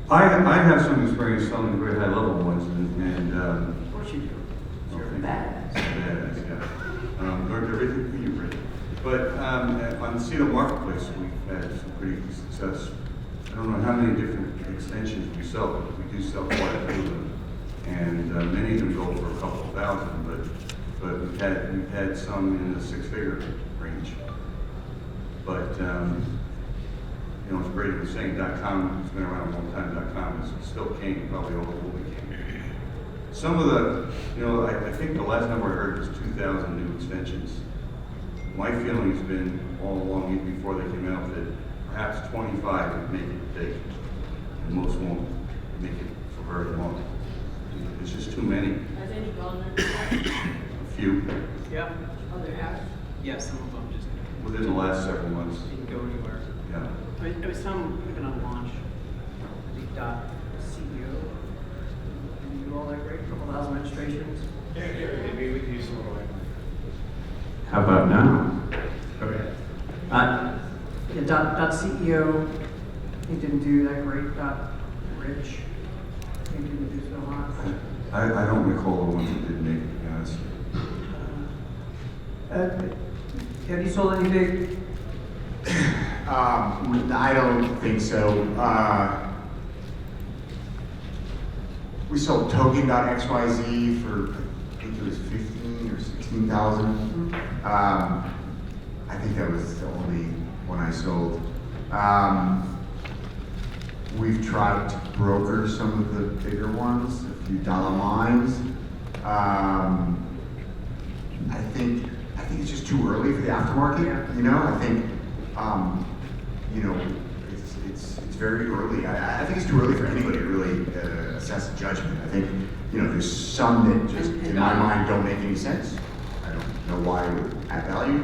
I have some experience selling the very high level ones, and Of course you do. You're badass. Learned everything from you, Rick. But on SEDO Marketplace, we've had some pretty good success. I don't know how many different extensions we sell, but we do sell quite a few of them. And many of them go for a couple of thousand, but we've had some in the six-figure range. But you know, it's great to be saying .com has been around a long time. .com is still king, probably always will be king. Some of the, you know, I think the last number I heard was 2,000 new extensions. My feeling has been all along, even before they came out, that perhaps 25 would make it big, and most won't make it for very long. It's just too many. Has any gone there? A few Yeah. Oh, there have? Yeah, some of them just within the last several months. didn't go anywhere. Yeah. There was some even on launch. The .CEO. Didn't do all that great. A couple thousand registrations. Yeah, maybe we can use some more. How about now? Okay. Yeah, .CEO, he didn't do that great. .rich, he didn't do so hot. I don't recall the ones that didn't make it, to be honest. Have you sold any big? I don't think so. We sold token.xyz for, I think it was 15 or 16,000. I think that was the only one I sold. We've tried to broker some of the bigger ones, a few dollar mines. I think it's just too early for the aftermarket. You know, I think you know, it's very early. I think it's too early for anybody to really assess a judgment. I think, you know, there's some that just, in my mind, don't make any sense. I don't know why it would add value.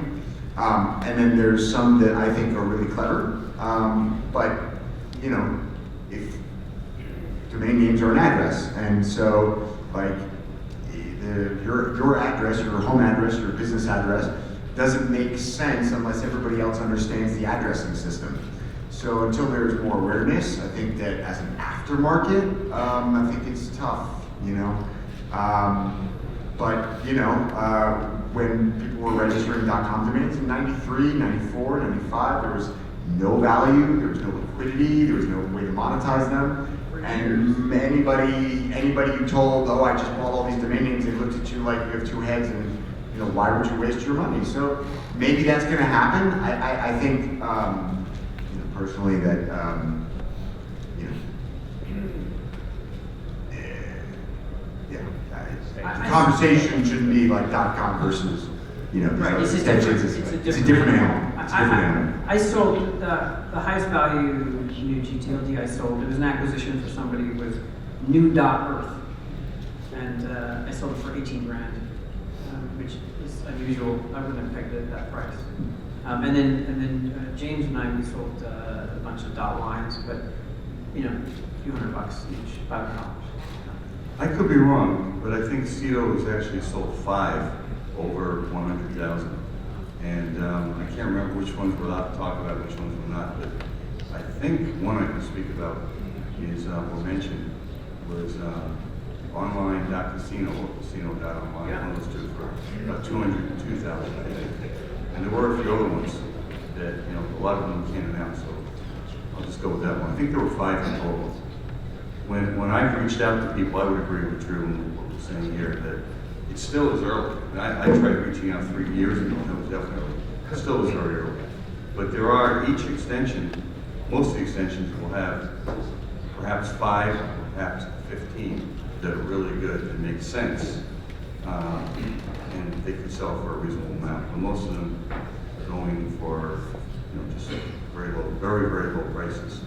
And then there's some that I think are really clever. But, you know, if domain names are an address, and so, like, your address, your home address, your business address, doesn't make sense unless everybody else understands the addressing system. So until there's more awareness, I think that as an aftermarket, I think it's tough, you know. But, you know, when people were registering .com domains in 93, 94, 95, there was no value, there was no liquidity, there was no way to monetize them. And anybody you told, oh, I just bought all these domain names, they looked at you like you have two heads, and you know, why would you waste your money? So maybe that's going to happen. I think, you know, personally that, you know, the conversation shouldn't be like .com versus, you know, Right, it's it's a different animal. It's a different animal. I sold the highest value new GTLD I sold. It was an acquisition for somebody with new.earth, and I sold it for 18 grand, which is unusual. I wouldn't have pegged it at that price. And then James and I, we sold a bunch of lines, but you know, a few $100 each, $500. I could be wrong, but I think SEDO has actually sold 5 over 100,000. And I can't remember which ones we're allowed to talk about, which ones we're not, but I think one I can speak about is, or mention, was online.casino or casino.online, Yeah. one of those two, for about 202,000, I think. And there were a few other ones that, you know, a lot of them can't announce, so I'll just go with that one. I think there were 5 in total. When I've reached out to people, I would agree with Drew and what we're saying here, that it still is early. And I tried reaching out 3 years ago, and it was definitely, it still is very early. But there are, each extension, most of the extensions will have perhaps 5, perhaps 15 that are really good, that make sense. And they can sell for a reasonable amount. But most of them are going for, you know, just very low, very, very low prices.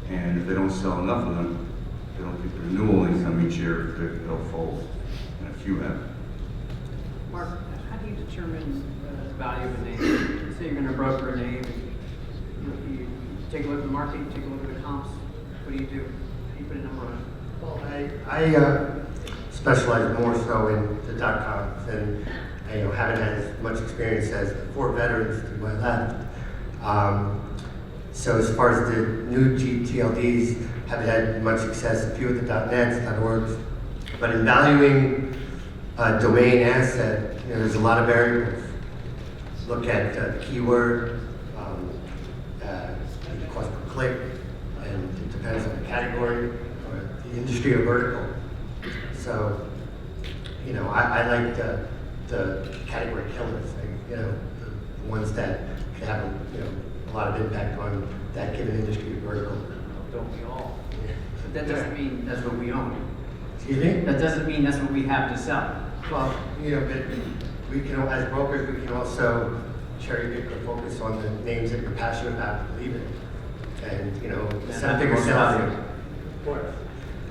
And if they don't sell enough of them, they don't get the renewal income each year, they'll fold. And a few have. Mark, how do you determine the value of a name? Say you're going to broker a name, you take a look at the market, you take a look at the comps. What do? How do you put a number on it? Well, I specialize more so in the .coms, and I haven't had as much experience as the 4 veterans to my left. So as far as the new GTLDs, haven't had much success, a few with the .nets, .orgs. But in valuing a domain asset, there's a lot of variables. Look at the keyword, the cost per click, and it depends on the category or the industry or vertical. So, I like the category killers, the ones that could have a lot of impact on that given industry or vertical. Don't we all? But that doesn't mean that's what we own. Excuse me? That doesn't mean that's what we have to sell. Well, but we can, as brokers, we can also cherry pick or focus on the names that you're passionate about, believe in. And, the Yeah, seven-figure that's sales, Of course.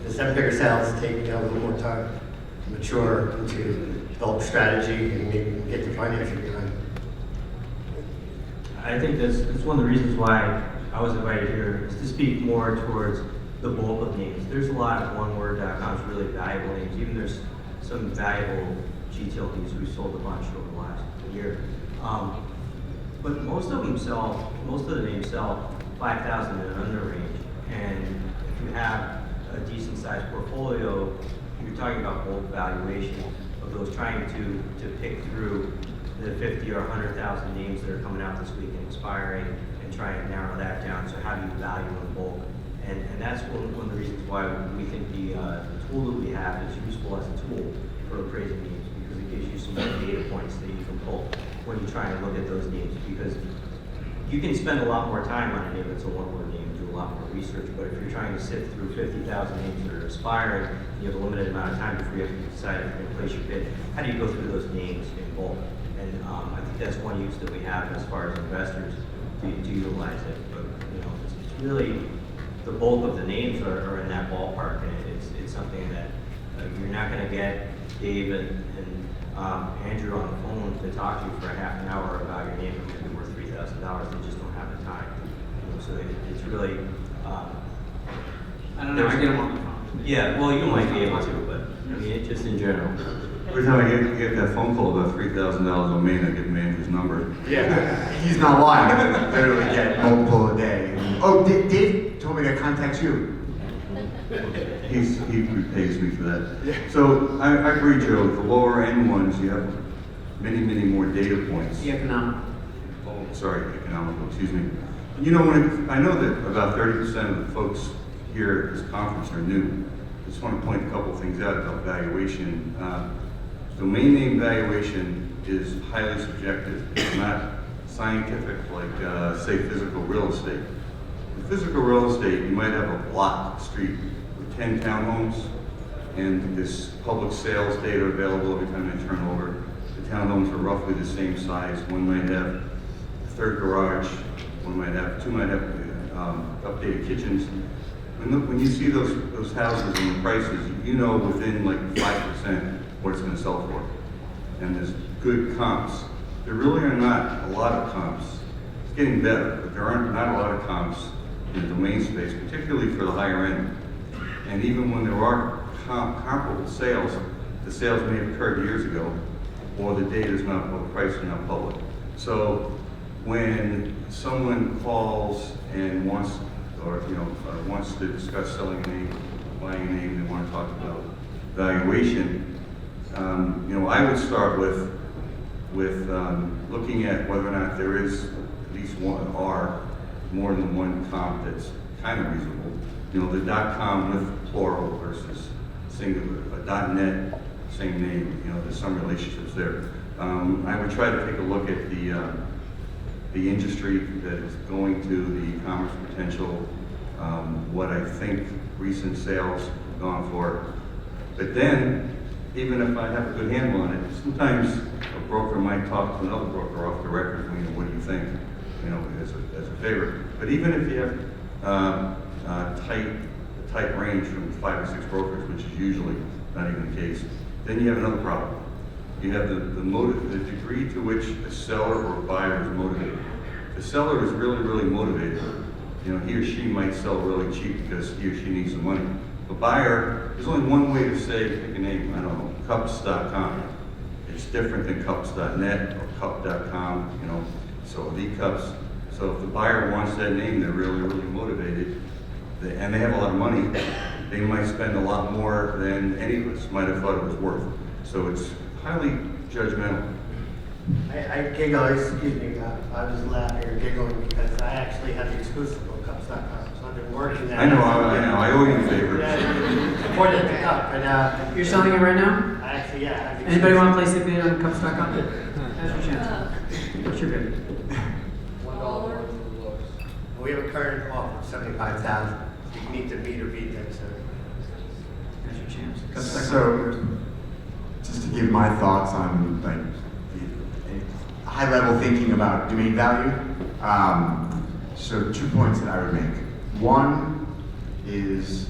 the seven-figure sales take, a little more time to mature, to develop strategy, and maybe get the financing behind it. I think that's one of the reasons why I was invited here, is to speak more towards the bulk of names. There's a lot of one-word.coms, really valuable names. Even there's some valuable GTLDs we sold a bunch over the last year. But most of the names sell 5,000 and under range. And if you have a decent sized portfolio, you're talking about bulk valuation of those trying to pick through the 50 or 100,000 names that are coming out this week and expiring and try and narrow that down. So how do you value in bulk? And that's one of the reasons why we think the tool that we have is useful as a tool for appraising names, because it gives you some more data points that you can pull when you try and look at those names. Because you can spend a lot more time on a name that's a one-word name, do a lot more research, but if you're trying to sift through 50,000 names that are expiring, you have a limited amount of time before you have to decide if you're going to place your bid. How do you go through those names in bulk? And I think that's one use that we have as far as investors to utilize it. But it's really the bulk of the names are in that ballpark, and it's something that you're not going to get Dave and Andrew on the phone to talk to you for a half an hour about your name that could be worth $3,000. They just don't have the time. So it's really. I don't know. I get them on the phone. Yeah, well, you might be able to, but just in general. Every time I get that phone call about $3,000 domain, I give Andrew's number. Yeah, he's not lying. I literally get multiple a day. Oh, Dave told me to contact you. He pays me for that. So I agree, Joe. The lower end ones, you have many more data points. The economic. Oh, sorry, economical. Excuse me. I know that about 30% of the folks here at this conference are new. I just want to point a couple of things out about valuation. Domain name valuation is highly subjective. It's not scientific like, say, physical real estate. In physical real estate, you might have a block street with 10 townhomes, and this public sales data available every time they turn over. The townhomes are roughly the same size. One might have a third garage, two might have updated kitchens. When you see those houses and the prices, within like 5% what it's going to sell for. And there's good comps. There really are not a lot of comps. It's getting better, but there aren't not a lot of comps in the domain space, particularly for the higher end. And even when there are comparable sales, the sales may have occurred years ago, or the data is not, or the price is not public. So when someone calls and wants to discuss selling a name, buying a name, they want to talk about valuation, I would start with looking at whether or not there is at least more than one comp that's kind of reasonable. The .com with plural versus singular, a .net, same name. There's some relationships there. I would try to take a look at the industry that is going to the e-commerce potential, what I think recent sales have gone for. But then, even if I have a good handle on it, sometimes a broker might talk to another broker off the record, what do you think, as a favor. But even if you have tight range from 5 or 6 brokers, which is usually not even the case, then you have another problem. You have the degree to which a seller or a buyer is motivated. The seller is really motivated. He or she might sell really cheap because he or she needs the money. The buyer, there's only one way to say, pick a name, I don't know, cups.com. It's different than cups.net or cup.com, so the cups. So if the buyer wants that name, they're really motivated. and they have a lot of money, they might spend a lot more than any of us might have thought it was worth. So it's highly judgmental. I giggle, excuse me, I was laughing or giggling because I actually have the exclusive of Cups.com, so I've been working that. I know, I owe you a favor. Yeah, supported the cup, but You're selling it right now? I actually, yeah. I have the Anybody exclusive. want to place a bid on Cups.com? Now's your chance. What's your bid? $1. We have a current offer of 75,000. You need to meet or beat that, so. Now's your chance. So, just to give my thoughts on like high level thinking about domain value. So 2 points that I would make. One is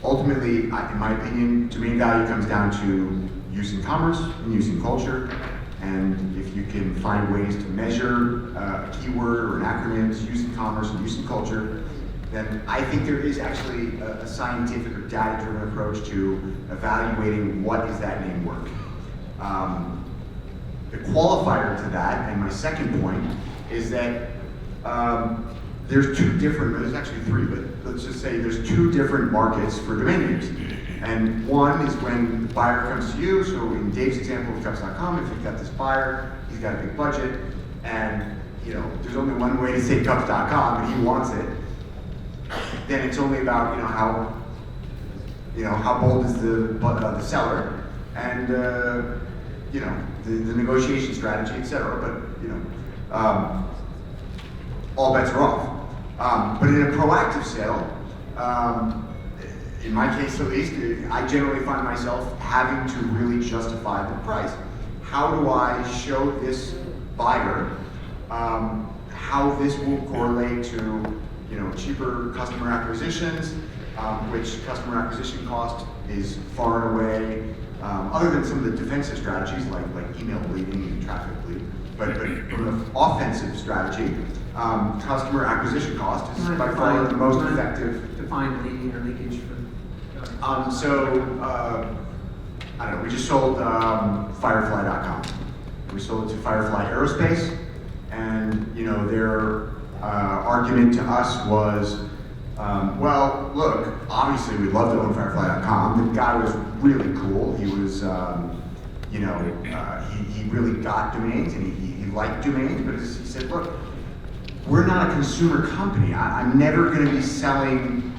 ultimately, in my opinion, domain value comes down to use in commerce and use in culture. And if you can find ways to measure a keyword or an acronym's use in commerce and use in culture, then I think there is actually a scientific or data-driven approach to evaluating what is that name worth. The qualifier to that, and my second point, is that there's there's actually three, but let's just say there's two different markets for domain names. And one is when the buyer comes to you, so in Dave's example of Cups.com, if you've got this buyer, he's got a big budget, and there's only one way to say Cups.com, and he wants it, then it's only about how bold is the seller, and the negotiation strategy, etc. But all bets are off. But in a proactive sale, in my case at least, I generally find myself having to really justify the price. How do I show this buyer how this will correlate to cheaper customer acquisitions, which customer acquisition cost is far and away, other than some of the defensive strategies like email bleeding and traffic bleeding, but from an offensive strategy, customer acquisition cost is by far the most effective. Define leading or leakage for. I don't know, we just sold Firefly.com. We sold it to Firefly Aerospace, and their argument to us was, well, look, obviously we'd love to own Firefly.com. The guy was really cool. He was, he really got domains and he liked domains, but he said, look, we're not a consumer company. I'm never going to be selling,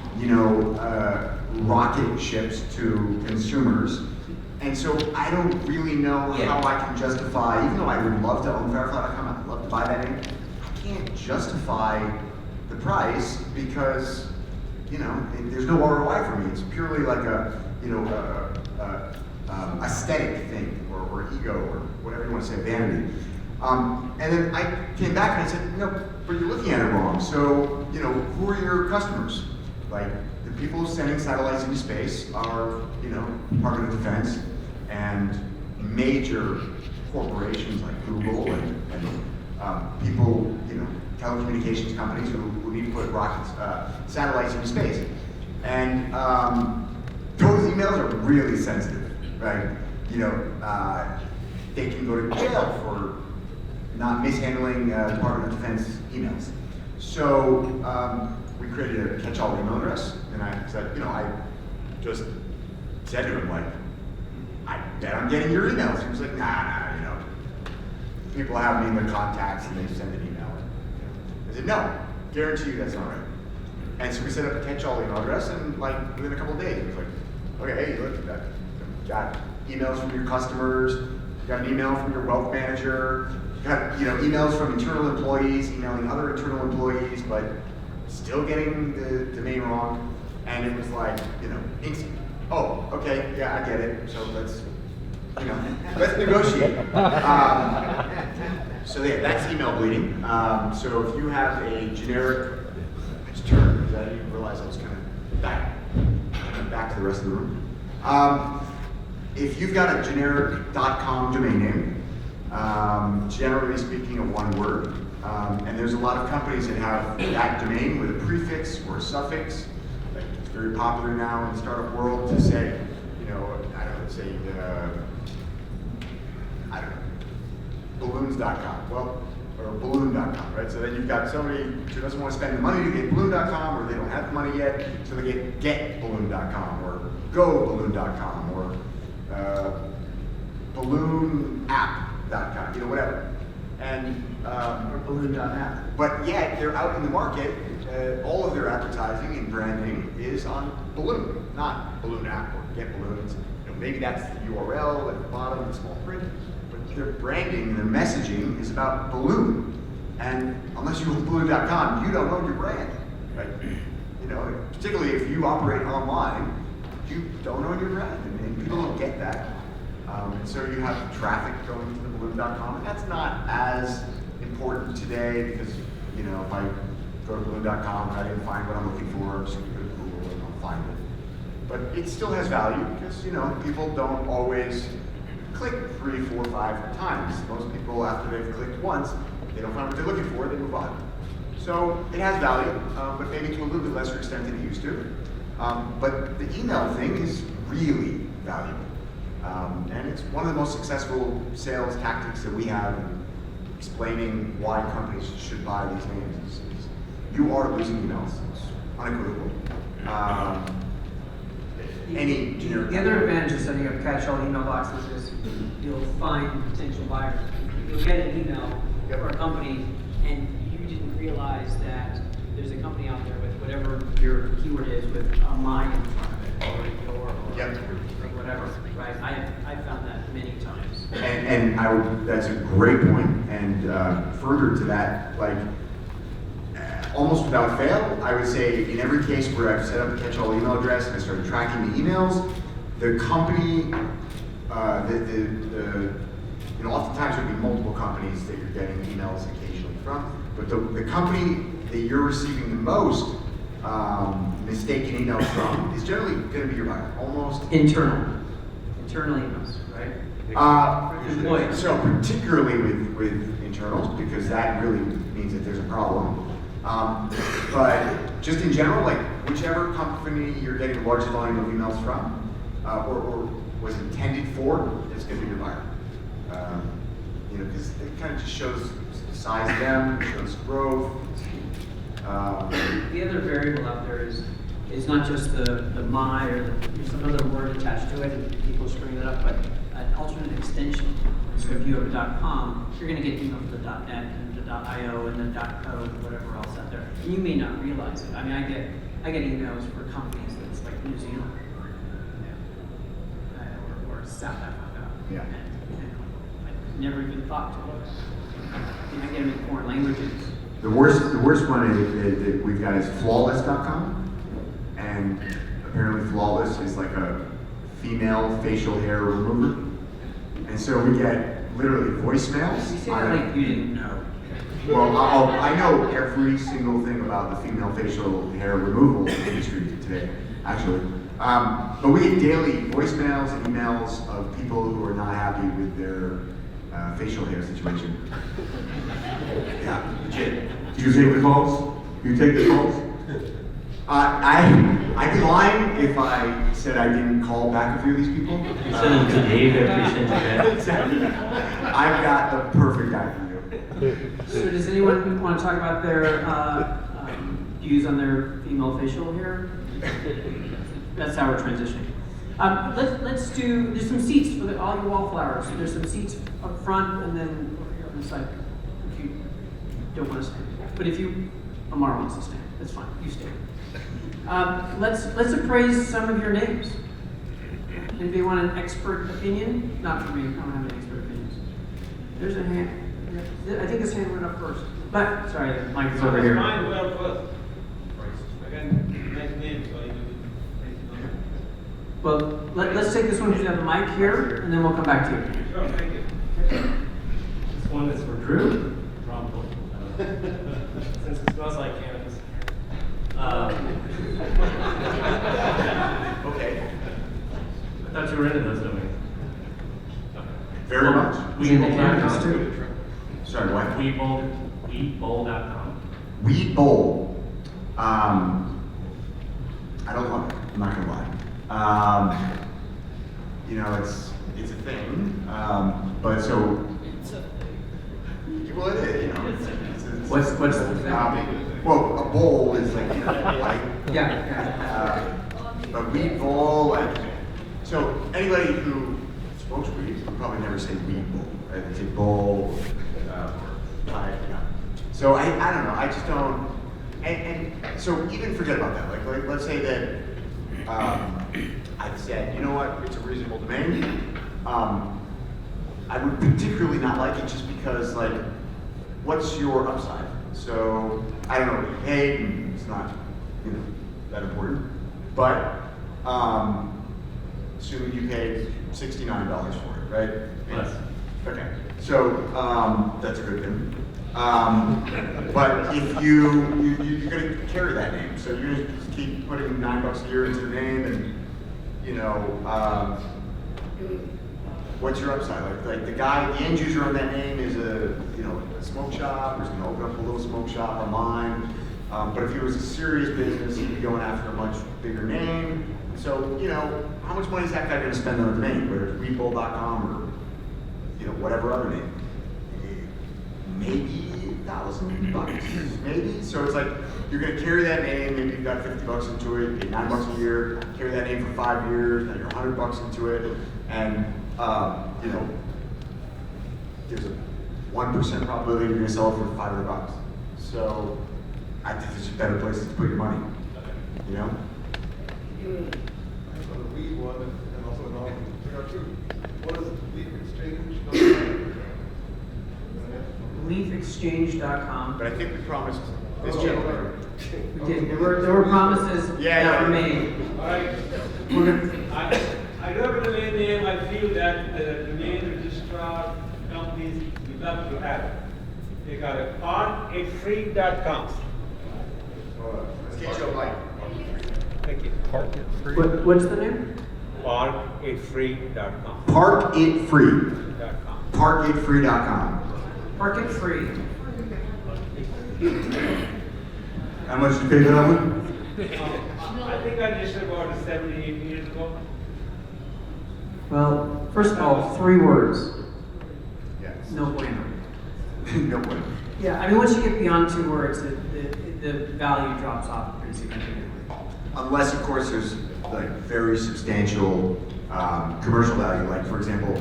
rocket ships to consumers. And so I don't really know how I can justify, even though I would love to own Firefly.com, I'd love to buy that name, I can't justify the price because, there's no ROI for me. It's purely like a aesthetic thing or ego or whatever you want to say, vanity. And then I came back and I said, but you're looking at it wrong. So, who are your customers? Like, the people sending satellites into space are, Department of Defense and major corporations like Google and people, telecommunications companies who need to put rockets, satellites into space. And those emails are really sensitive, right? They can go to jail for not mishandling Department of Defense emails. So we created a catch-all email address, and I said, I just said to him, like, I bet I'm getting your emails. He was like, nah, people have me in their contacts and they send an email. I said, no, guarantee you that's not right. And so we set up a catch-all email address, and like within a couple of days, it was like, okay, hey, look, you got emails from your customers, you got an email from your wealth manager, you got emails from internal employees emailing other internal employees, but still getting the domain wrong. And it was like, instant. Oh, okay, yeah, I get it. So let's negotiate. So yeah, that's email bleeding. So if you have a generic, I just turned because I didn't realize I was kind of back to the rest of the room. If you've got a generic .com domain name, generally speaking, a one word, and there's a lot of companies that have that domain with a prefix or a suffix. Like, it's very popular now in the startup world to say, balloons.com. Well, or balloon.com, right? So then you've got somebody who doesn't want to spend the money to get balloon.com, or they don't have the money yet, so they get balloon.com, or goballoon.com, or balloonapp.com, you know, whatever. And Or balloon.app. but yet they're out in the market. All of their advertising and branding is on Balloon, not Balloon app or Get Balloons. You know, maybe that's the URL at the bottom in small print, but their branding and their messaging is about Balloon. And unless you own Balloon.com, you don't own your brand, right? You know, particularly if you operate online, you don't own your brand, and people don't get that. And so you have traffic going to the Balloon.com, and that's not as important today because, you know, if I go to balloon.com and I didn't find what I'm looking for, I'm just going to go to Google and I'll find it. But it still has value because, you know, people don't always click 3, 4, 5 times. Most people, after they've clicked once, they don't find what they're looking for, they move on. So it has value, but maybe to a little bit lesser extent than it used to. But the email thing is really valuable. And it's one of the most successful sales tactics that we have in explaining why companies should buy these names. Is you are losing emails. It's unequivocal. Any generic. The other advantage of setting up catch-all email boxes is you'll find potential buyers. You'll get an email for a company, and you didn't realize that there's a company out there with whatever your keyword is with a my in front of it, or your, or Yep. whatever, right? I've found that many times. And that's a great point. And further to that, like almost without fail, I would say in every case where I've set up a catch-all email address and I started tracking the emails, the company, you know, oftentimes there'll be multiple companies that you're getting emails occasionally from, but the company that you're receiving the most mistaken emails from is generally going to be your buyer, almost. Internal emails, right? Employees. So particularly with internals, because that really means that there's a problem. But just in general, like whichever company you're getting the largest volume of emails from, or was intended for, is going to be your buyer. You know, because it kind of just shows the size of them, shows growth. The other variable out there is not just the my or there's another word attached to it, and people screwing that up, but an alternate extension. So if you have a .com, you're going to get email from the .net and the .io and the .co and whatever else out there. And you may not realize it. I mean, I get emails for companies that's like New Zealand, or South Africa. Yeah. And I never even thought to look. I get them in foreign languages. The worst one that we've got is flawless.com, and apparently flawless is like a female facial hair remover, and so we get literally voicemails. You say that like you didn't know. Well, I know every single thing about the female facial hair removal industry today, actually. But we get daily voicemails and emails of people who are not happy with their facial hair situation. Yeah, legit. Do you take the calls? You take the calls? I'd be lying if I said I didn't call back a few of these people. You send them to Dave after you send your Exactly. I've got the perfect guy for you. So does anyone want to talk about their views on their female facial hair? That's how we're transitioning. Let's do, there's some seats for all your wallflowers. There's some seats up front and then over here on the side if you don't want to stand. But if you, Amara wants to stand, that's fine, you stay. Let's appraise some of your names. Anybody want an expert opinion? Not for me, I don't have any expert opinions. There's a hand. I think this hand went up first. But, sorry, the mic is over here. Mine went up first. I got nice names, so I do. Well, let's take this one because you have the mic here, and then we'll come back to you. Sure, thank you. This one is for Drew. Wrong one. Since it smells like cannabis. Okay. I thought you were into those domains. Very much. He's into cannabis too. Sorry, what? Weedbowl.com. Weed Bowl. I don't love it. I'm not gonna lie. You know, it's a thing. But so. Well, it is. You know, What's the thing? Well, a bowl is like, like Yeah. a weed bowl, like, so anybody who smokes weed would probably never say weed bowl, right? They say bowl, or pipe, yeah. So I don't know, I just don't, and so even forget about that, like let's say that, I said, you know what, it's a reasonable domain. I would particularly not like it just because, like, what's your upside? So, I don't know what you paid, and it's not, you know, that important. But, assuming you paid $69 for it, right? Yes. Okay, so, that's a good thing. But if you're gonna carry that name, so you're gonna just keep putting $9 a year into the name, and, you know, what's your upside? Like the guy, the end user on that name is a smoke shop, or is gonna open up a little smoke shop online. But if he was a serious business, he'd be going after a much bigger name. So, you know, how much money is that guy gonna spend on a domain, whether it's weedbowl.com or, you know, whatever other name? Maybe $1,000, maybe. So it's like, you're gonna carry that name, maybe you've got $50 into it, you pay $9 a year, carry that name for 5 years, now you're $100 into it, and you know, there's a 1% probability you're gonna sell it for $500. So I think there's better places to put your money, you know? On the weed one, and also an offer, there are two. What is leafexchange.com? Leafexchange.com. But I think we promised this gentleman. We did. There were promises that were made. All right. We're gonna- I wrote the domain name. I feel that the domain registrar companies would love to have it. They got a parkitfree.com. Let's get Joe Mike. Thank you. What's the name? Parkitfree.com. Parkitfree. Parkitfree.com. Park It Free. How much did you pay for that one? I think I registered about 78 years ago. Well, first of all, 3 words. Yes. No bueno. No way. Yeah, I mean, once you get beyond 2 words, the value drops off pretty significantly. Unless, of course, there's like very substantial commercial value, like for example,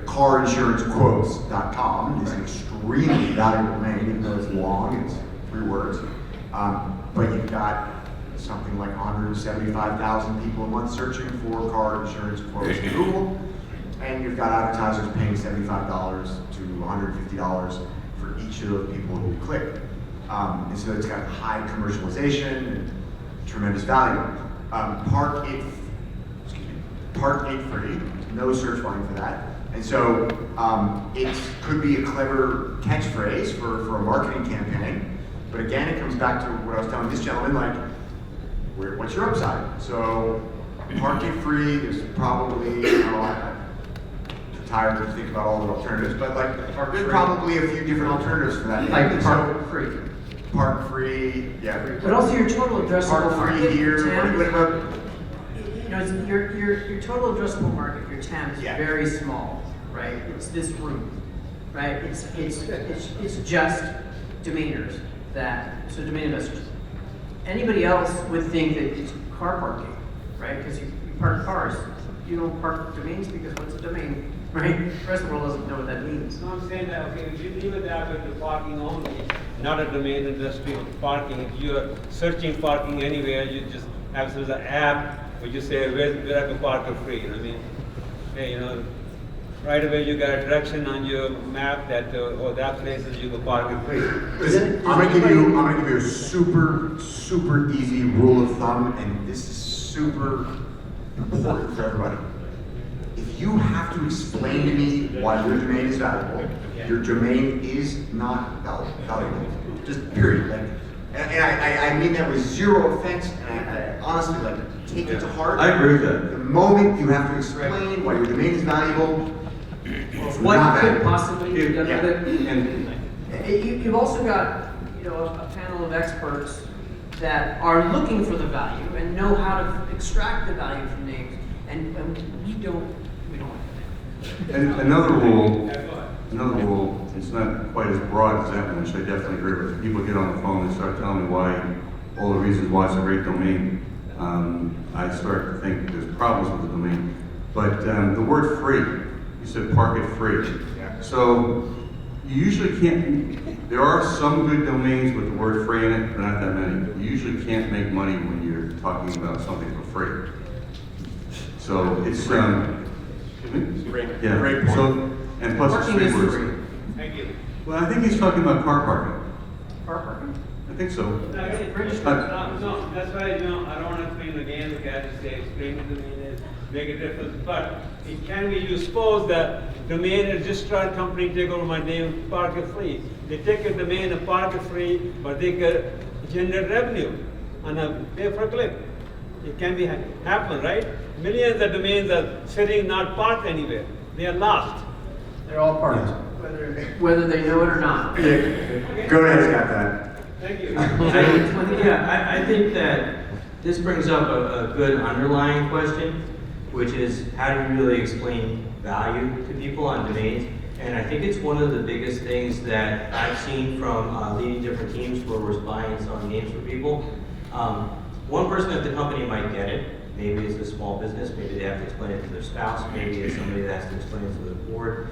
carinsurancequotes.com is an extremely valuable name, even though it's long, it's 3 words. But you've got something like 175,000 people a month searching for car insurance quotes in Google, and you've got advertisers paying $75 to $150 for each of those people who click. And so it's got high commercialization and tremendous value. Park It Free, no search volume for that. And so it could be a clever catchphrase for a marketing campaign. But again, it comes back to what I was telling this gentleman, like, what's your upside? So Park It Free, there's probably, you know, I'm tired to think about all the alternatives, but like, there's probably a few different alternatives for that. Like And Park Free. Park Free, yeah. But also your total addressable Park market. Free here, TAM, whatever. you know, your total addressable market, your TAM is Yeah. very small, right? It's this room, right? It's just domainers so domain investors. Anybody else would think that it's car parking, right? Because you park cars. You don't park domains because what's a domain, right? The rest of the world doesn't know what that means. So I'm saying that, okay, if you leave it that with the parking only, not a domain industry parking, if you're searching parking anywhere, you just have sort of an app where you say, where I can park for free, you know what I mean? Hey, you know, right away you got a direction on your map that, that places you can park for free. Listen, I'm gonna give you a super easy rule of thumb, and this is super important for everybody. If you have to explain to me why your domain is valuable, your domain is not valuable. Just period. Like, and I mean that with zero offense, and I honestly like take it to heart. I agree with that. The moment you have to explain why your domain is valuable, it's What not could valuable. possibly be done Yeah. with it? And You've also got, you know, a panel of experts that are looking for the value and know how to extract the value from names, and we don't. And another rule, another rule, it's not quite as broad as that one, which I definitely agree with. People get on the phone and start telling me why, all the reasons why it's a great domain. I start to think there's problems with the domain. But the word free, you said park it free. Yeah. So you usually can't, there are some good domains with the word free in it, but not that many. You usually can't make money when you're talking about something for free. So it's, yeah, Great point. so, and plus it's Parking is free free. words. Thank you. Well, I think he's talking about car parking. Car parking? I think so. No, that's why, I don't want to explain again, the guy just say, explain the domain is, make a difference, but it can be, you suppose that domain registrar company take over my name, park it free. They take a domain and park it free, but they get generate revenue on a pay per click. It can be happen, right? Millions of domains are sitting, not parked anywhere. They are lost. They're all parked, whether they know it or not. GoDaddy's got that. Thank you. I think that this brings up a good underlying question, which is how do you really explain value to people on domains? And I think it's one of the biggest things that I've seen from leading different teams where we're buying some names for people. One person at the company might get it. Maybe it's a small business, maybe they have to explain it to their spouse, maybe it's somebody that has to explain it to the board.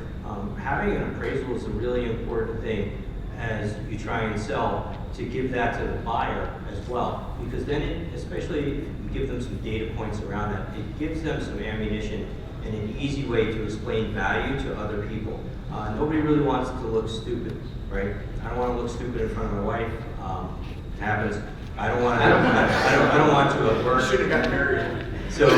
Having an appraisal is a really important thing as you try and sell, to give that to the buyer as well. Because then, especially if you give them some data points around that, it gives them some ammunition and an easy way to explain value to other people. Nobody really wants to look stupid, right? I don't want to look stupid in front of my wife. It happens. I don't want to at work. Should have gotten married. So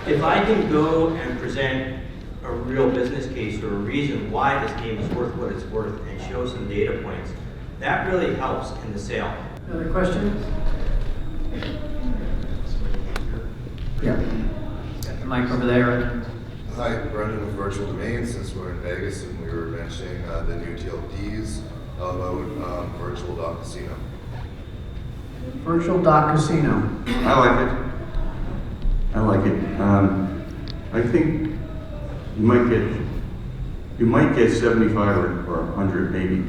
if I can go and present a real business case or a reason why this name is worth what it's worth and show some data points, that really helps in the sale. Another question? Yeah. Got the mic over there. Hi, Brendan with Virtual Domains. Since we're in Vegas and we were mentioning the new TLDs, how about virtual.casino? Virtual.casino. I like it. I like it. I think you might get 75 or 100 maybe.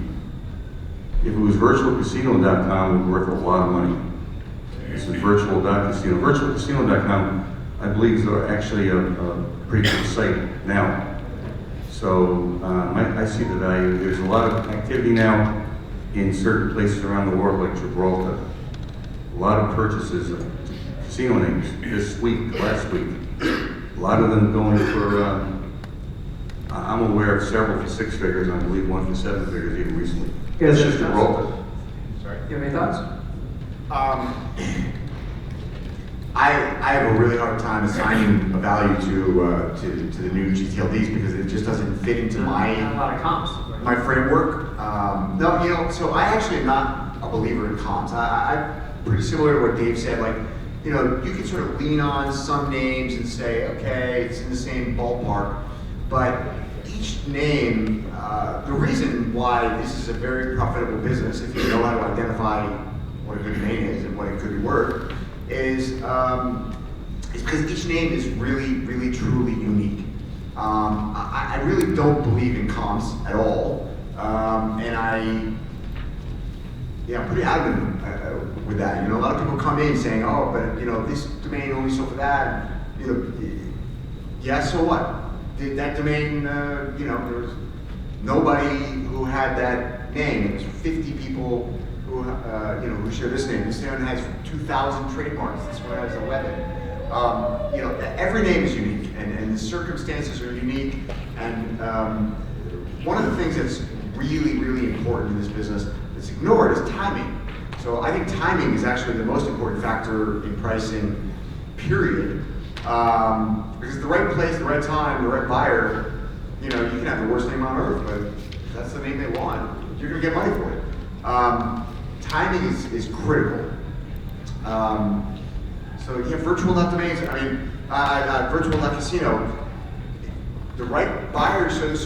If it was virtualcasino.com, it would be worth a lot of money. This is virtual.casino. Virtualcasino.com, I believe, is actually a pretty good site now. So I see the value. There's a lot of activity now in certain places around the world, like Gibraltar. A lot of purchases of casino names this week, last week. A lot of them going for, I'm aware of several for 6 figures, and I believe one for 7 figures even recently. Yes, That's just yes. Gibraltar. Sorry. You have any thoughts? I have a really hard time assigning a value to the new GTLDs because it just doesn't fit into Not a lot of comps. Right? my framework. No, so I actually am not a believer in comps. I'm pretty similar to what Dave said. Like, you can sort of lean on some names and say, okay, it's in the same ballpark, but each name, the reason why this is a very profitable business, if you know how to identify what a good domain is and what it could be worth, is because each name is really, really, truly unique. I really don't believe in comps at all, and I'm pretty adamant with that. A lot of people come in saying, oh, but this domain only sold for that. Yeah, so what? Did that domain, there was nobody who had that name. It was 50 people who share this name. This name has 2,000 trademarks. This one has 11. Every name is unique, and the circumstances are unique. And one of the things that's really, really important in this business that's ignored is timing. So I think timing is actually the most important factor in pricing, period. Because the right place, the right time, the right buyer, you can have the worst name on earth, but that's the name they want. You're gonna get money for it. Timing is critical. So virtual.domains, virtual.casino, the right buyer, so you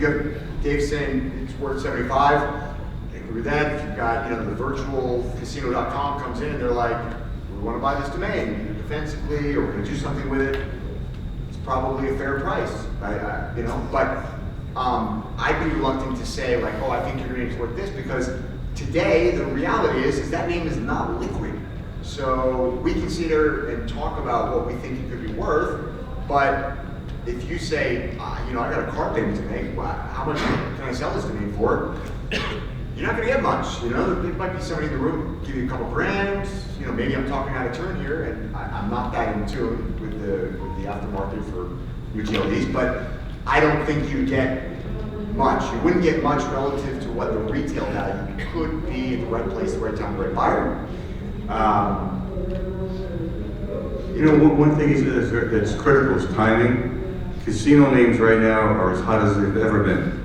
have Dave saying it's worth 75. I agree with that. If you've got, the virtualcasino.com comes in and they're like, we want to buy this domain, either defensively or we're going to do something with it, it's probably a fair price, but I'd be reluctant to say like, oh, I think your name's worth this, because today the reality is that name is not liquid. So we can sit there and talk about what we think it could be worth, but if you say, you know, I got a car payment to make, well, how much can I sell this domain for? You're not going to get much. You know, there might be somebody in the room give you a couple grand. You know, maybe I'm talking out of turn here, and I'm not that in tune with the aftermarket for utilities, but I don't think you get much. You wouldn't get much relative to what the retail value could be at the right place, the right time, the right buyer. You know, one thing that's critical is timing. Casino names right now are as hot as they've ever been.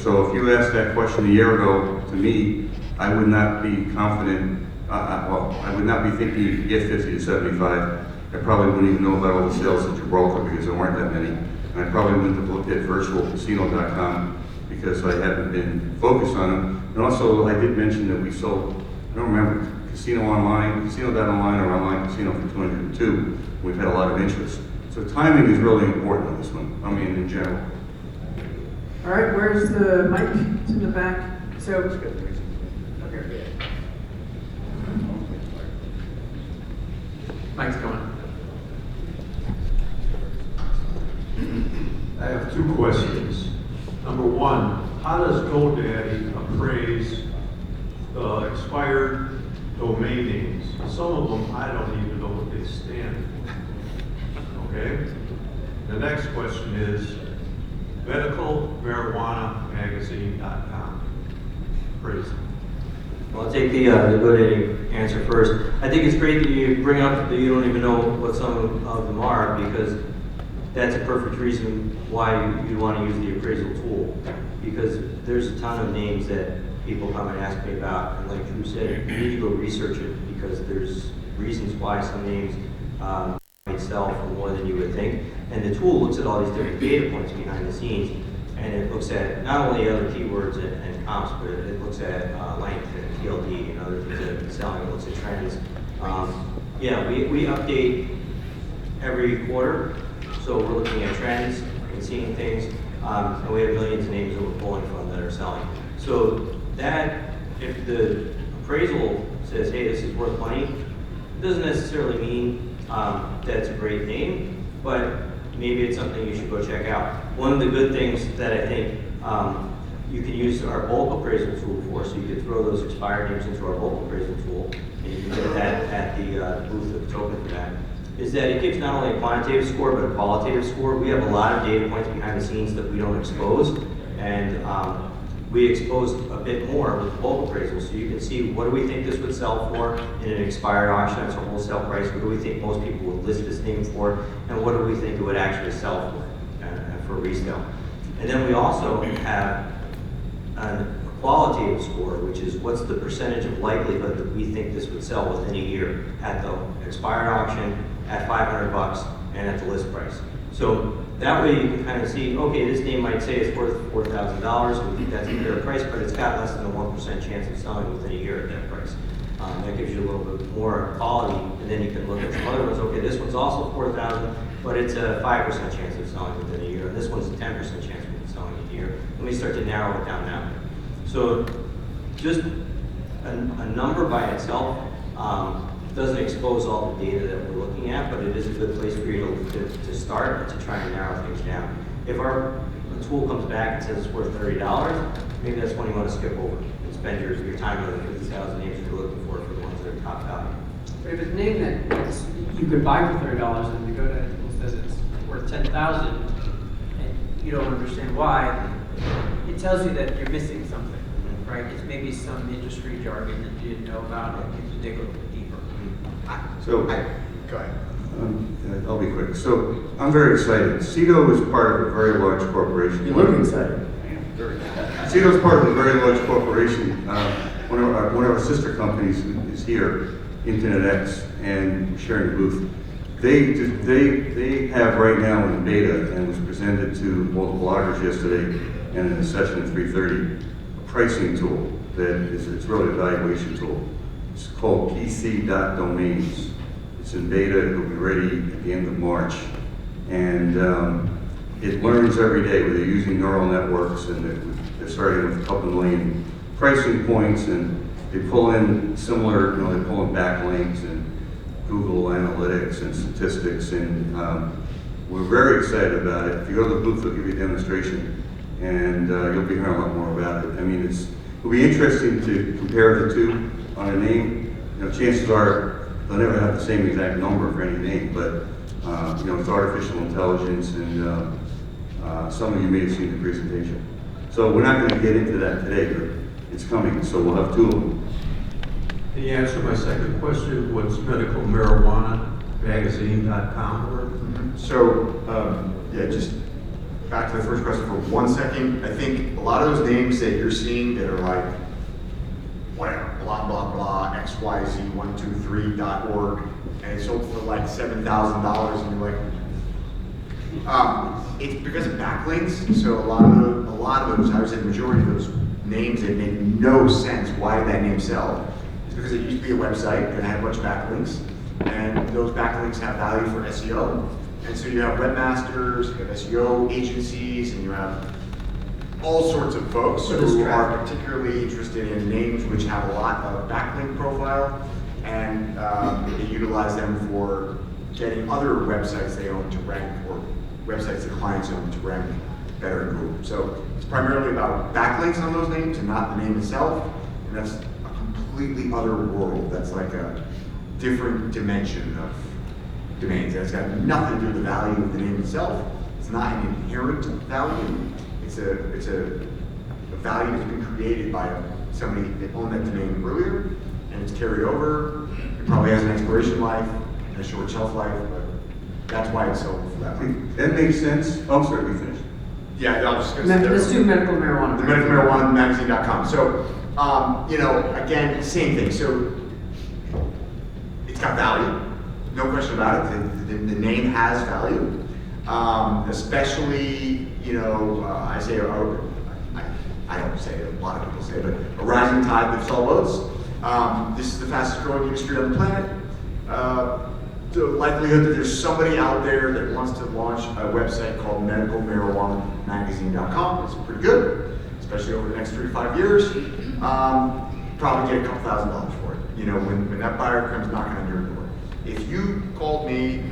So if you asked that question a year ago to me, I would not be confident, well, I would not be thinking you could get 50 to 75. I probably wouldn't even know about all the sales at Gibraltar because there weren't that many. And I probably wouldn't have looked at virtualcasino.com because I haven't been focused on them. And also, I did mention that we sold, I don't remember, Casino Online, Casino.online or Online Casino for 202. We've had a lot of interest. So timing is really important on this one, I mean, in general. All right, where's the mic? It's in the back. So, okay. Mic's going. I have two questions. Number one, how does GoDaddy appraise expired domain names? Some of them, I don't even know what they stand for. Okay? The next question is medicalmarijuanamagazine.com. Appraise. Well, I'll take the GoDaddy answer first. I think it's great that you bring up that you don't even know what some of them are, because that's a perfect reason why you want to use the appraisal tool. Because there's a ton of names that people come and ask me about, and like Drew said, you need to go research it, because there's reasons why some names might sell for more than you would think. And the tool looks at all these different data points behind the scenes, and it looks at not only other keywords and comps, but it looks at length and TLD and other things that have been selling. It looks at trends. Yeah, we update every quarter, so we're looking at trends and seeing things, and we have millions of names that we're pulling from that are selling. So that, if the appraisal says, hey, this is worth money, it doesn't necessarily mean that it's a great name, but maybe it's something you should go check out. One of the good things that I think you can use our bulk appraisal tool for, so you can throw those expired names into our bulk appraisal tool, and you can get that at the booth of the token for that, is that it gives not only a quantitative score, but a qualitative score. We have a lot of data points behind the scenes that we don't expose, and we expose a bit more with bulk appraisal, so you can see what do we think this would sell for in an expired auction. That's a wholesale price. What do we think most people would list this name for, and what do we think it would actually sell for resale. And then we also have a qualitative score, which is what's the percentage of likelihood that we think this would sell within a year at the expired auction, at $500, and at the list price. So that way you can kind of see, okay, this name might say it's worth $4,000. We think that's a fair price, but it's got less than a 1% chance of selling within a year at that price. That gives you a little bit more quality, and then you can look at some other ones. Okay, this one's also $4,000, but it's a 5% chance of selling within a year, and this one's a 10% chance of selling in a year. Let me start to narrow it down now. So just a number by itself doesn't expose all the data that we're looking at, but it is a good place for you to start and to try and narrow things down. If our tool comes back and says it's worth $30, maybe that's one you want to skip over and spend your time on the 50,000 names you're looking for the ones that are top value. But if it's a name that you could buy for $30 and the GoDaddy tool says it's worth $10,000, and you don't understand why, it tells you that you're missing something, right? It's maybe some industry jargon that you didn't know about, and you have to dig a little bit deeper. So, Go ahead. I'll be quick. So, I'm very excited. SEDO is part of a very large corporation. You look excited. SEDO is part of a very large corporation. One of our sister companies is here, InternetX, and sharing the booth. They have right now in beta, and was presented to multiple bloggers yesterday, and in a session at 3:30, a pricing tool it's really a valuation tool. It's called pc.domains. It's in beta. It'll be ready at the end of March. And it learns every day where they're using neural networks, and they're starting with a couple million pricing points, and they pull in similar, they pull in backlinks and Google Analytics and statistics, and we're very excited about it. If you go to the booth, they'll give you a demonstration, and you'll be hearing a lot more about it. I mean, it'll be interesting to compare the two on a name. Chances are they'll never have the same exact number for any name, but it's artificial intelligence, and some of you may have seen the presentation. So we're not going to get into that today, but it's coming, so we'll have two of them. Can you answer my second question? What's medical marijuana magazine.com? So, just back to the first question for 1 second. I think a lot of those names that you're seeing that are like, whatever, blah, blah, blah, xyz123.org, and it's sold for like $7,000, and you're like, it's because of backlinks. So a lot of those, I would say the majority of those names that make no sense, why did that name sell? It's because it used to be a website and had a bunch of backlinks, and those backlinks have value for SEO. And so you have webmasters, you have SEO agencies, and you have all sorts of folks who are particularly interested in names which have a lot of backlink profile, and they utilize them for getting other websites they own to rank, or websites that clients own to rank better in Google. So it's primarily about backlinks on those names and not the name itself, and that's a completely other world. That's like a different dimension of domains. That's got nothing to do with the value of the name itself. It's not an inherent value. It's a value that's been created by somebody that owned that domain earlier, and it's carried over. It probably has an expiration life and a short shelf life, but that's why it's sold for that. That makes sense. Oh, I'm sorry, we finished. Yeah, I'm just going to Let's do medical marijuana. The medical marijuana magazine.com. So, again, same thing. So, it's got value, no question about it. The name has value, especially, I say, I don't say it, a lot of people say it, but a rising tide lifts all boats. This is the fastest growing industry on the planet. The likelihood that there's somebody out there that wants to launch a website called medicalmarijuanamagazine.com is pretty good, especially over the next 3 to 5 years. Probably get a couple $1,000s for it, when that buyer comes knocking on your door. If you called me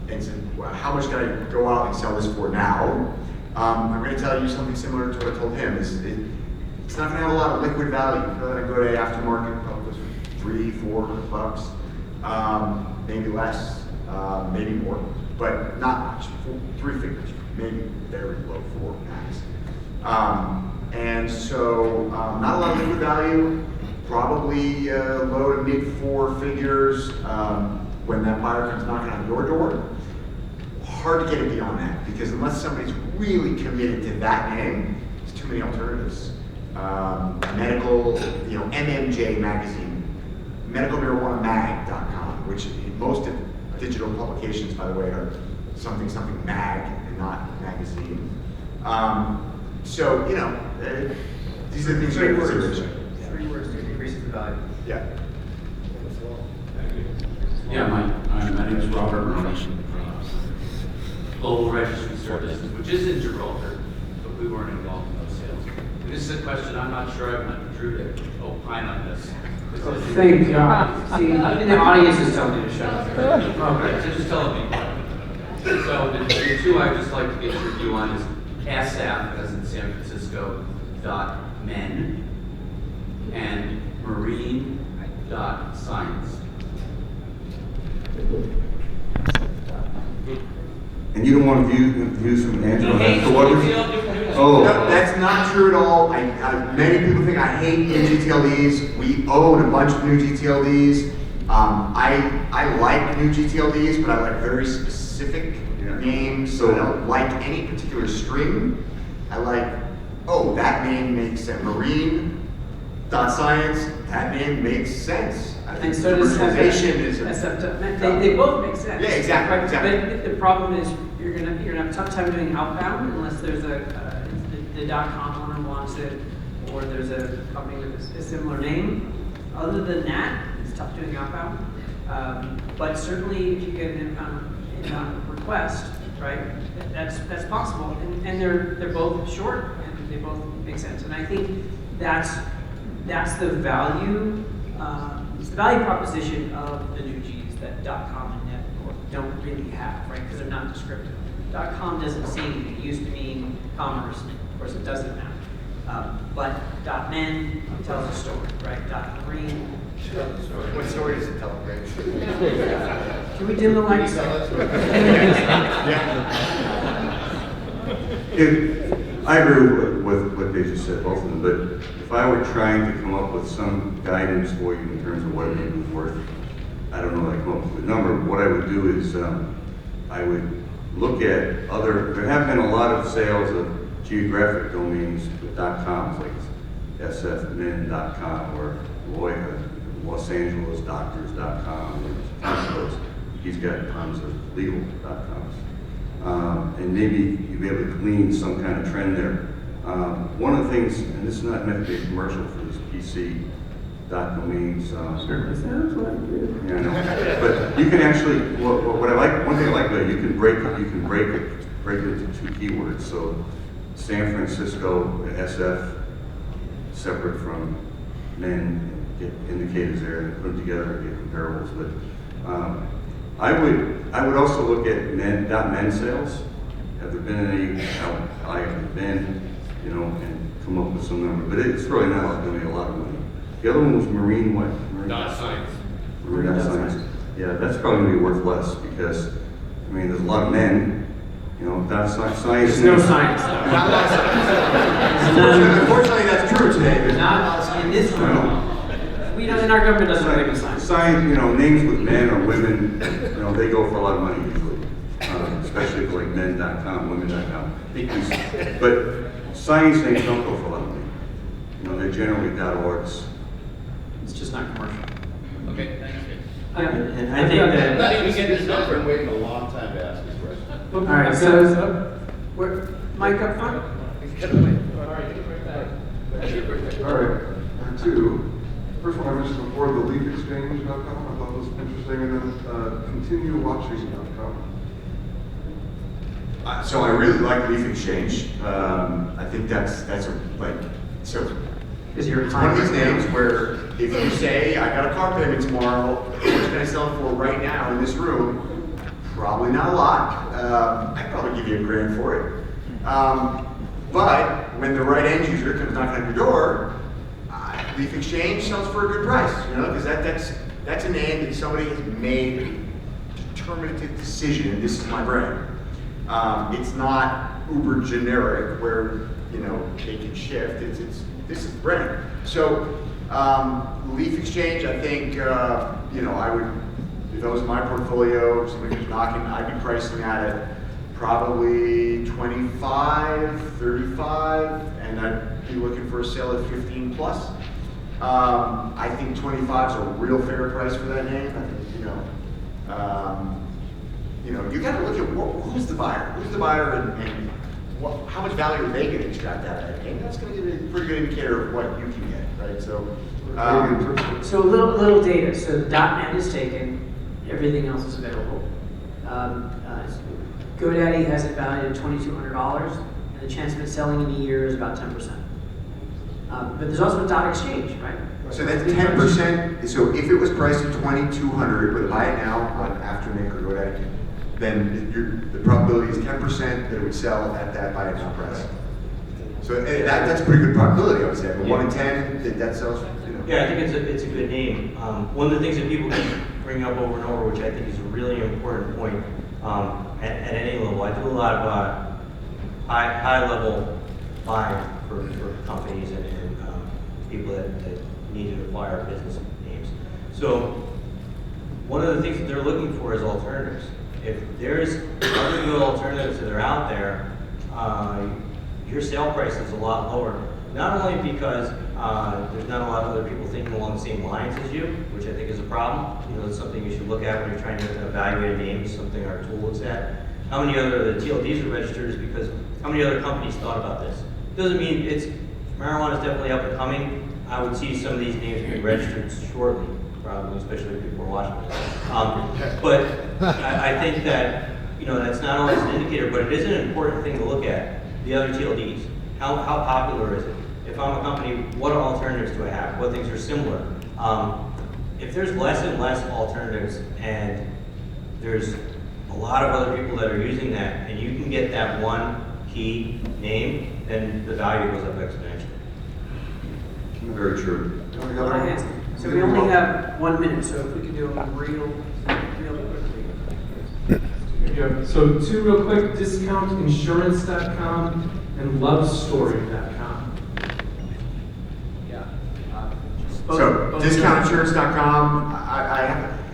and said, well, how much can I go out and sell this for now? I'm going to tell you something similar to what I told him. It's not going to have a lot of liquid value. You're going to go to aftermarket, probably $300-400, maybe less, maybe more, but not much. 3 figures, maybe very low, 4 max. And so, not a lot of liquid value. Probably low to mid 4 figures when that buyer comes knocking on your door. Hard to get it beyond that, because unless somebody's really committed to that name, there's too many alternatives. Medical, MMJ magazine, medicalmarijuanamag.com, which in most digital publications, by the way, are something mag and not magazine. These are the things Three you words. consider. 3 words to increase the value. Yeah. Yeah, my name is Robert Murray from Global Registry Services, which is in Gibraltar, but we weren't involved in those sales. And this is a question I'm not sure I want Drew to opine on this. Thank God. See, the audience is telling you to shut up. Okay, so just tell me. So the 2 I'd just like to get your view on is ASAP, as in San Francisco, .men, and marine.science. And you don't want to view some Angela headquarters? No, that's not true at all. Many people think I hate new GTLDs. We own a bunch of new GTLDs. I like new GTLDs, but I like very specific names, so I don't like any particular string. I like, that name makes sense. Marine.science, that name makes sense. I think And so does personalization is they both make sense. Yeah, exactly, Right? exactly. But the problem is you're gonna have a tough time doing outbound unless there's the .com owner wants it, or there's a company with a similar name. Other than that, it's tough doing outbound. But certainly, if you get an inbound request, right? That's possible, and they're both short, and they both make sense. And I think that's the value, it's the value proposition of the new Gs that .com and net don't really have, right? Because they're not descriptive. .com doesn't say anything. It used to mean commerce. Of course, it doesn't now. But .men tells a story, right? .marine tells a story. What story does it tell, Greg? Can we dim the lights? I agree with what they just said, both of them, but if I were trying to come up with some guidance for you in terms of what it would be worth, I don't know that I come up with a number, but what I would do is I would look at there have been a lot of sales of geographic domains with .coms, like sfmin.com or Los Angeles doctors.com. He's got tons of legal.coms. And maybe you'll be able to glean some kind of trend there. One of the things, and this is not meant to be a commercial for this PC domains. Sounds like it. Yeah, I know. But you can actually, what I like, one thing I like about it, you can break it into two keywords. So San Francisco, SF, separate from men, get indicators there and put them together and get comparables. But I would also look at men sales. Have there been any? I have been, and come up with some number. But it's really not going to be a lot of money. The other one was marine what? Dot science. Marine dot science. Yeah, that's probably going to be worth less because, there's a lot of men. Dot science. There's no science. Not a lot of science. Unfortunately, that's true today. There's not a lot of science. In this room. We don't, in our government doesn't believe in science. Science, names with men or women, they go for a lot of money usually, especially for like men.com, women.com. But science names don't go for a lot of money. They're generally .orgs. It's just not commercial. Okay, thanks. And I think that. Not even get this number. I've been waiting a long time to ask this question. All right, so Mike up front. All right, two. First one I mentioned before, the leafexchange.com, I thought was interesting, and then continuewatching.com. So I really like Leaf Exchange. I think that's Is your it's one of these names where if you say, I got a car payment tomorrow, what can I sell it for right now in this room? Probably not a lot. I'd probably give you $1,000 for it. But when the right end user comes knocking on your door, Leaf Exchange sells for a good price, because that's a name that somebody has made a determinative decision. This is my brand. It's not uber generic where they can shift. This is the brand. So Leaf Exchange, I think I would, if that was my portfolio, somebody was knocking, I'd be pricing at it probably 25, 35, and I'd be looking for a sale at 15 plus. I think 25 is a real fair price for that name. I think, you got to look at who's the buyer. Who's the buyer and how much value are they going to extract out of that name? That's going to give you a pretty good indicator of what you can get, right? So a little data. So the .net is taken. Everything else is available. GoDaddy has it valued at $2,200, and the chance of it selling in a year is about 10%. But there's also a .exchange, right? So that's 10%. So if it was priced at $2,200, but buy it now on Afternic or GoDaddy, then the probability is 10% that it would sell at that buy it now price. So that's a pretty good probability, I would say. But 1 in 10 that sells. Yeah, I think it's a good name. One of the things that people keep bringing up over and over, which I think is a really important point at any level. I do a lot of high level buying for companies and people that need to acquire business names. So one of the things that they're looking for is alternatives. If there's other good alternatives that are out there, your sale price is a lot lower. Not only because there's not a lot of other people thinking along the same lines as you, which I think is a problem. It's something you should look at when you're trying to evaluate a name, something our tool looks at. How many other TLDs are registered is because how many other companies thought about this. Doesn't mean marijuana is definitely up and coming. I would see some of these names being registered shortly, probably, especially if people are watching this. But I think that, you know, that's not always an indicator, but it is an important thing to look at. The other TLDs, how popular is it? If I'm a company, what alternatives do I have? What things are similar? If there's less and less alternatives and there's a lot of other people that are using that, and you can get that one key name, then the value goes up exponentially. Very true. So we only have 1 minute, so if we can do them real quickly. Yeah, so two real quick, discountinsurance.com and lovestory.com. So, discountinsurance.com,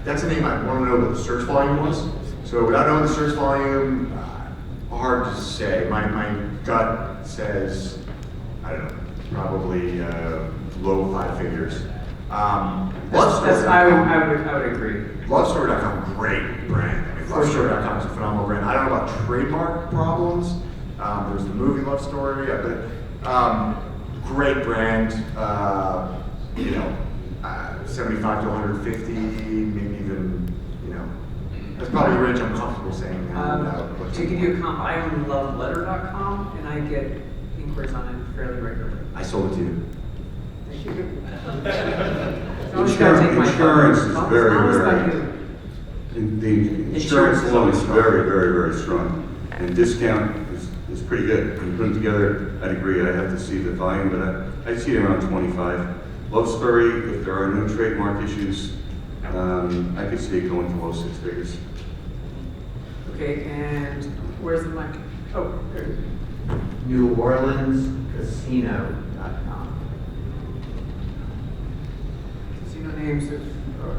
that's a name I want to know what the search volume was. So without knowing the search volume, hard to say. My gut says, I don't know, probably low 5 figures. I would agree. Lovestory.com, great brand. I mean, Lovestory.com is a phenomenal brand. I don't know about trademark problems. There's the movie Love Story, but great brand. 75 to 150, maybe even, that's probably a range I'm comfortable saying now. To give you a comp, I own loveletter.com, and I get inquiries on it fairly regularly. I sold it to you. Thank you. Insurance is very, Always very, about you. the insurance flow is very, very, very strong. And discount is pretty good. When you put them together, I'd agree, I'd have to see the volume, but I'd see it around 25. Love Story, if there are no trademark issues, I could see it going to low 6 figures. Okay, and where's the mic? Oh, there it is. NewOrleansCasino.com. Casino names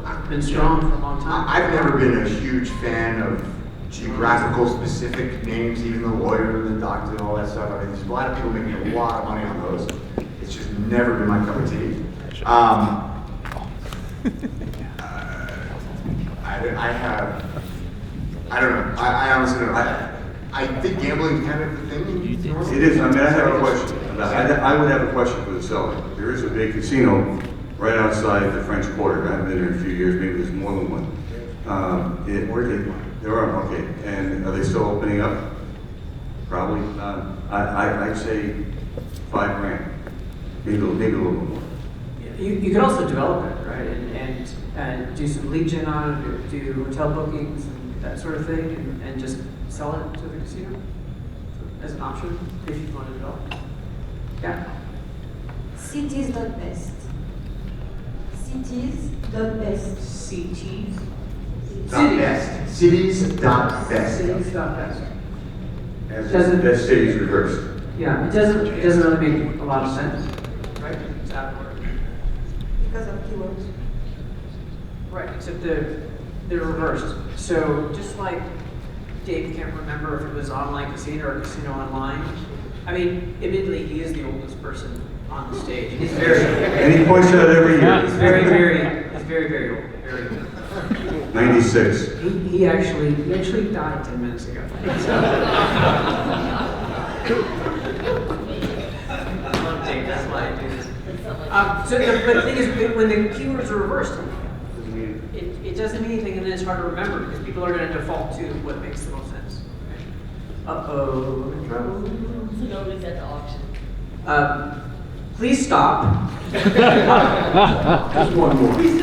have been strong for a long time. I've never been a huge fan of geographical specific names, even the lawyer, the doctor, and all that stuff. I mean, there's a lot of people making a lot of money on those. It's just never been my cup of tea. I don't know. I honestly don't know. I think gambling is kind of the thing. It is. I mean, I have a question. I would have a question for the seller. There is a big casino right outside the French Quarter. I haven't been there in a few years. Maybe there's more than one. There are. Okay. And are they still opening up? Probably. I'd say $5,000. Maybe a little bit more. You could also develop it, right, and do some lead gen on it, or do hotel bookings and that sort of thing, and just sell it to the casino as an option if you want to develop. Yeah. Cities.best. Cities.best. CTs. Cities.best. Cities.best. That city's reversed. Yeah, it doesn't really make a lot of sense, right? It's out of order. Because of keywords. Right, except they're reversed. So just like Dave can't remember if it was online casino or casino online. I mean, admittedly, he is the oldest person on the stage. He's very. And he points out every year. He's very, very old. Very old. 96. He actually died 10 minutes ago. That's why I do this. But the thing is, when the keywords are reversed, it doesn't mean anything, and then it's hard to remember because people are going to default to what makes the most sense. Right? Uh-oh, in trouble. So nobody's at the auction. Please stop. Just one more. Please